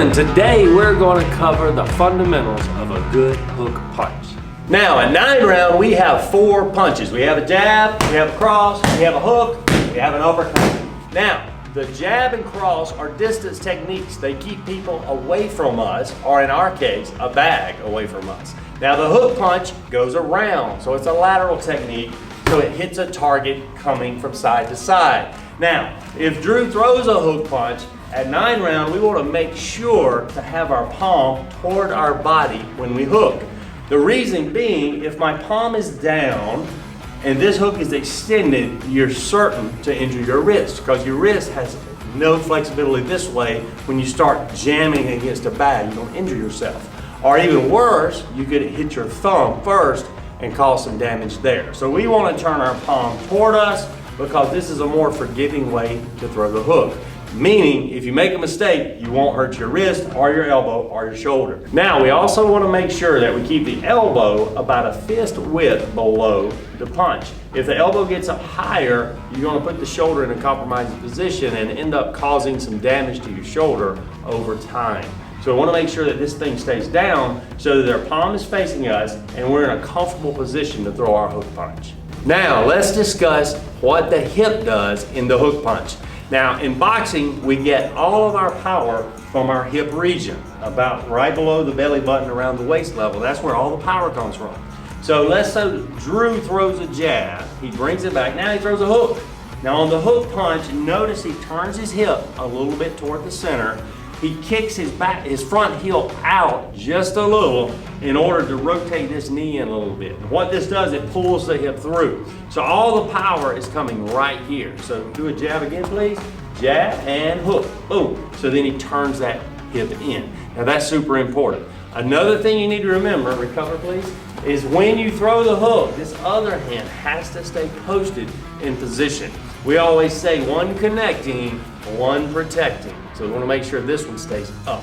and today we're going to cover the fundamentals of a good hook punch. Now, at 9 round, we have 4 punches. We have a jab, we have a cross, we have a hook, we have an uppercut. Now, the jab and cross are distance techniques. They keep people away from us, or in our case, a bag away from us. Now, the hook punch goes around, so it's a lateral technique, so it hits a target coming from side to side. Now, if Drew throws a hook punch, at 9 round, we want to make sure to have our palm toward our body when we hook. The reason being, if my palm is down and this hook is extended, you're certain to injure your wrist, because your wrist has no flexibility this way. When you start jamming against a bag, you're going to injure yourself. Or even worse, you could hit your thumb first and cause some damage there. So we want to turn our palm toward us, because this is a more forgiving way to throw the hook. Meaning, if you make a mistake, you won't hurt your wrist or your elbow or your shoulder. Now, we also want to make sure that we keep the elbow about a fist width below the punch. If the elbow gets up higher, you're going to put the shoulder in a compromising position and end up causing some damage to your shoulder over time. So we want to make sure that this thing stays down so that their palm is facing us and we're in a comfortable position to throw our hook punch. Now, let's discuss what the hip does in the hook punch. Now, in boxing, we get all of our power from our hip region, about right below the belly button around the waist level. That's where all the power comes from. So let's say Drew throws a jab, he brings it back, now he throws a hook. Now on the hook punch, notice he turns his hip a little bit toward the center. He kicks his front heel out just a little in order to rotate this knee in a little bit. And what this does, it pulls the hip through. So all the power is coming right here. So do a jab again, please. Jab and hook, boom. So then he turns that hip in. Now that's super important. Another thing you need to remember, recover please, is when you throw the hook, this other hand has to stay posted in position. We always say one connecting, one protecting. So we want to make sure this one stays up.